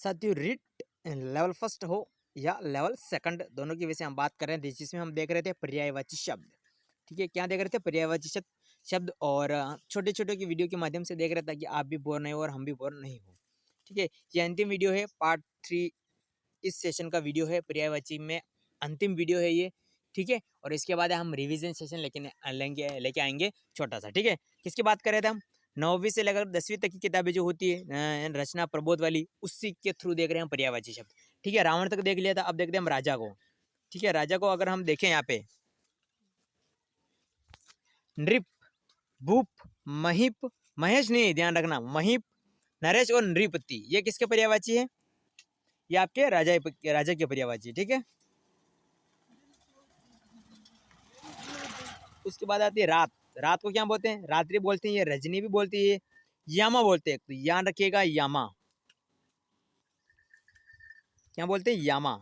साथियों writ level first हो या लेवल सेकंड, दोनों की वैसे हम बात कर रहे हैं, जिसमें हम देख रहे थे पर्यायवाची शब्द। ठीक है, क्या देख रहे थे? पर्यायवाची शब्द। और छोटे छोटे की वीडियो के माध्यम से देख रहे थे कि आप भी बोर नहीं हो और हम भी बोर नहीं हो। ठीक है, ये अंतिम वीडियो है, पार्ट 3 इस सेशन का वीडियो है, पर्यायवाची में अंतिम वीडियो है ये। ठीक है, और इसके बाद हम रिवीजन सेशन लेके आएंगे छोटा सा। ठीक है, किसकी बात कर रहे थे हम? 9वीं से लेकर 10वीं तक की किताबें जो होती है रचना प्रबोध वाली, उसी के थ्रू देख रहे हैं हम पर्यायवाची शब्द। ठीक है, रावण तक देख लिया था, अब देखते हैं हम राजा को। ठीक है, राजा को अगर हम देखें यहाँ पे, नृप, भूप, महिप, महेश नहीं, ध्यान रखना, महिप, नरेश और नृपति, ये किसके पर्यायवाची है? ये आपके राजा के पर्यायवाची। ठीक है, उसके बाद आती है रात। रात को क्या बोलते हैं? रात्रि बोलते हैं, ये रजनी भी बोलती है, यामा बोलते हैं। तो याद रखिएगा, यामा क्या बोलते हैं? यामा।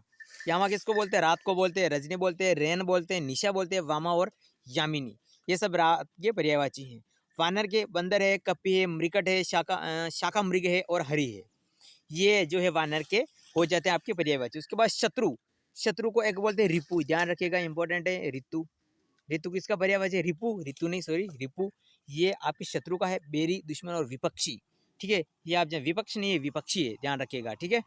यामा किसको बोलते हैं? रात को बोलते हैं, रजनी बोलते हैं, रेन बोलते हैं, निशा बोलते हैं, वामा और यामिनी, ये सब रात के पर्यायवाची हैं। वानर के बंदर है, कपी है, मृकट है, शाखा मृग है और हरि है, ये जो है वानर के हो जाते हैं आपके पर्यायवाची। उसके बाद शत्रु, शत्रु को एक बोलते हैं रिपु, ध्यान रखिएगा, इंपॉर्टेंट है। ऋतु, ऋतु किसका पर्यायवाची है? रिपु, ऋतु नहीं, सॉरी, रिपु, ये आपके शत्रु का है। बेरी, दुश्मन और विपक्षी। ठीक है, ये आप विपक्ष नहीं है, विपक्षी है, ध्यान रखिएगा। ठीक है,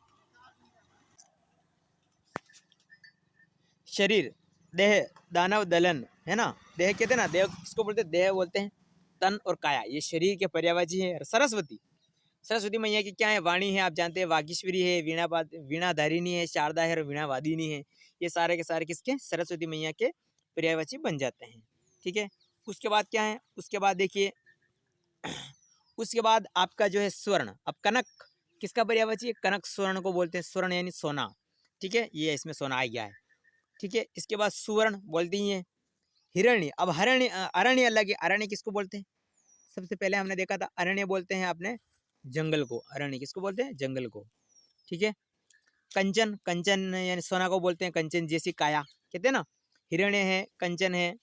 शरीर, देह, दानव, दलन, है ना, देह कहते हैं ना, देह किसको बोलते हैं? देह बोलते हैं। तन और काया, ये शरीर के पर्यायवाची है। सरस्वती, सरस्वती मैया की क्या है? वाणी है, आप जानते हैं, वागीश्वरी है, वीणाधारिणी है, शारदा है और वीणावादिनी है, ये सारे के सारे किसके? सरस्वती मैया के पर्यायवाची बन जाते हैं। ठीक है, उसके बाद क्या है? उसके बाद देखिए, उसके बाद आपका जो है स्वर्ण। अब कनक किसका पर्यायवाची है? कनक, स्वर्ण को बोलते हैं, स्वर्ण यानी सोना। ठीक है, ये इसमें सोना आ गया है। ठीक है, इसके बाद सुवर्ण बोलती हैं। हिरण्य, अब हरण्य, अरण्य अलग है। अरण्य किसको बोलते हैं? सबसे पहले हमने देखा था, अरण्य बोलते हैं आपने जंगल को, अरण्य किसको बोलते हैं? जंगल को। ठीक है, कंचन, कंचन यानी सोना को बोलते हैं, कंचन जैसी काया कहते हैं ना। हिरण्य है, कंचन है,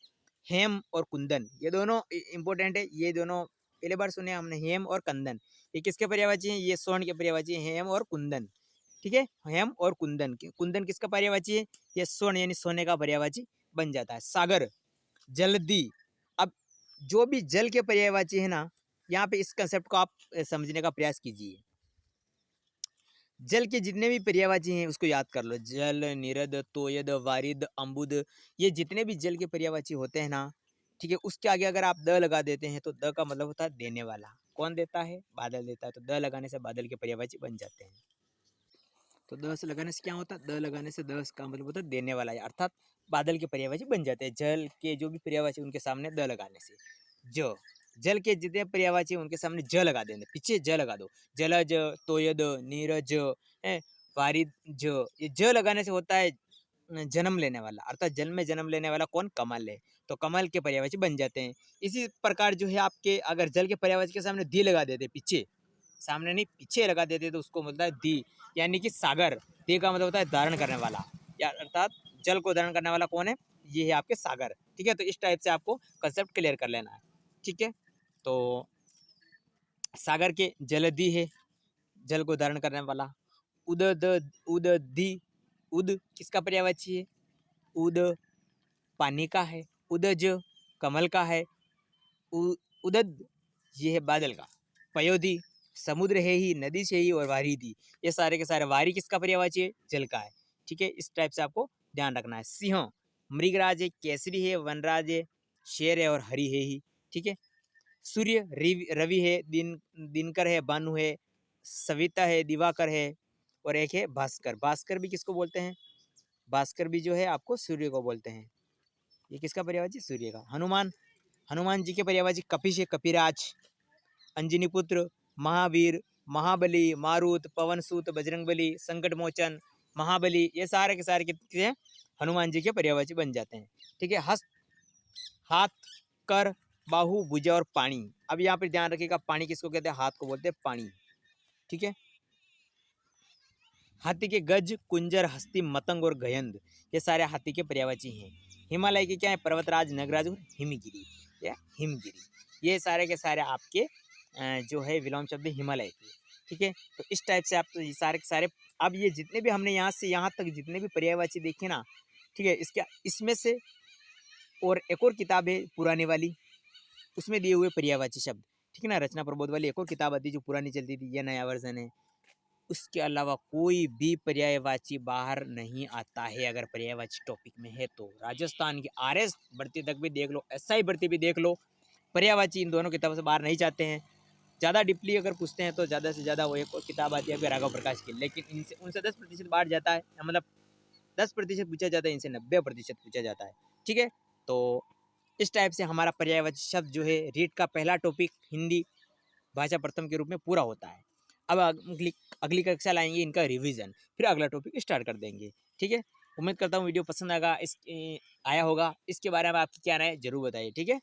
हेम और कुंदन, ये दोनों इंपॉर्टेंट है। ये दोनों पहले बार सुने हमने, हेम और कंदन, ये किसके पर्यायवाची हैं? ये स्वर्ण के पर्यायवाची हैं, हेम और कुंदन। ठीक है, हेम और कुंदन, कुंदन किसका पर्यायवाची है? ये स्वर्ण यानी सोने का पर्यायवाची बन जाता है। सागर, जलदी, अब जो भी जल के पर्यायवाची है ना, यहाँ पे इस कंसेप्ट को आप समझने का प्रयास कीजिए। जल के जितने भी पर्यायवाची हैं उसको याद कर लो, जल, निरद, तोयद, वारिद, अम्बुद, ये जितने भी जल के पर्यायवाची होते हैं ना, ठीक है, उसके आगे अगर आप द लगा देते हैं तो द का मतलब होता है देने वाला। कौन देता है? बादल देता है, तो द लगाने से बादल के पर्यायवाची बन जाते हैं। तो द से लगाने से क्या होता है? द लगाने से द का मतलब होता है देने वाला है, अर्थात बादल के पर्यायवाची बन जाते हैं। जल के जो भी पर्यायवाची उनके सामने द लगाने से। जो जल के जितने पर्यायवाची उनके सामने ज लगा देंगे, पीछे ज लगा दो। जलज, तोयद, नीरज, वारिद, ये ज लगाने से होता है जन्म लेने वाला, अर्थात जल में जन्म लेने वाला कौन? कमल है, तो कमल के पर्यायवाची बन जाते हैं। इसी प्रकार जो है आपके, अगर जल के पर्यायवाची के सामने दी लगा देते, पीछे, सामने नहीं पीछे लगा देते, तो उसको बोलता है दी, यानी कि सागर। दी का मतलब होता है धारण करने वाला, या अर्थात जल को धारण करने वाला कौन है? ये है आपके सागर। ठीक है, तो इस टाइप से आपको कंसेप्ट क्लियर कर लेना है। ठीक है, तो सागर के जलधि है, जल को धारण करने वाला। उदधि, उद किसका पर्यायवाची है? उद पानी का है, उदज कमल का है, उदद ये है बादल का। पयोधि समुद्र है ही, नदी से ही, और वारिधि, ये सारे के सारे। वारी किसका पर्यायवाची है? जल का है। ठीक है, इस टाइप से आपको ध्यान रखना है। सिंह मृगराज है, केसरी है, वनराज है, शेर है और हरि है ही। ठीक है, सूर्य रवि है, दिनकर है, भानु है, सविता है, दिवाकर है, और एक है भास्कर। भास्कर भी किसको बोलते हैं? भास्कर भी जो है आपको सूर्य को बोलते हैं। ये किसका पर्यायवाची? सूर्य का। हनुमान, हनुमान जी के पर्यायवाची कपिश है, कपिराज, अंजनी पुत्र, महावीर, महाबली, मारुत, पवनसूत, बजरंगबली, संकट मोचन, महाबली, ये सारे के सारे कितने हैं? हनुमान जी के पर्यायवाची बन जाते हैं। ठीक है, हस्त, हाथ, कर, बाहु, भुजा और पानी। अब यहाँ पे ध्यान रखिएगा, पानी किसको कहते हैं? हाथ को बोलते हैं पानी। ठीक है, हाथी के गज, कुंजर, हस्ती, मतंग और गयंद, ये सारे हाथी के पर्यायवाची हैं। हिमालय के क्या है? पर्वतराज, नगराज और हिमगिरी, या हिमगिरी, ये सारे के सारे आपके जो है विलोम शब्द हिमालय के। ठीक है? तो इस टाइप से आप तो ये सारे के सारे अब ये जितने भी हमने यहाँ से यहाँ तक जितने भी पर्यायवाची देखे ना, ठीक है? इसके इसमें से और एक और किताब है पुराने वाली, उसमें दिए हुए पर्यायवाची शब्द, ठीक है ना? रचना प्रबोध वाली एक और किताब आती है जो पुरानी चलती थी, ये नया वर्ज़न है। उसके अलावा कोई भी पर्यायवाची बाहर नहीं आता है अगर पर्यायवाची टॉपिक में है तो। राजस्थान की आरएस भर्ती तक भी देख लो, एसआई भर्ती भी देख लो, पर्यायवाची इन दोनों किताबों से बाहर नहीं जाते हैं। ज़्यादा डीपली अगर पूछते हैं तो ज़्यादा से ज़्यादा वो एक और किताब आती है आपके राघव प्रकाश की, लेकिन इनसे उनसे 10% बाहर जाता है, मतलब 10% पूछा जाता है, इनसे 90% पूछा जाता है। ठीक है? तो इस टाइप से हमारा पर्यायवाची शब्द जो है रीट का पहला टॉपिक हिंदी भाषा प्रथम के रूप में पूरा होता है। अब अगली अगली कक्षा लाएँगे इनका रिवीजन, फिर अगला टॉपिक स्टार्ट कर देंगे। ठीक है? उम्मीद करता हूँ वीडियो पसंद आया होगा। इसके बारे में आपकी क्या राय है ज़रूर बताइए। ठीक है?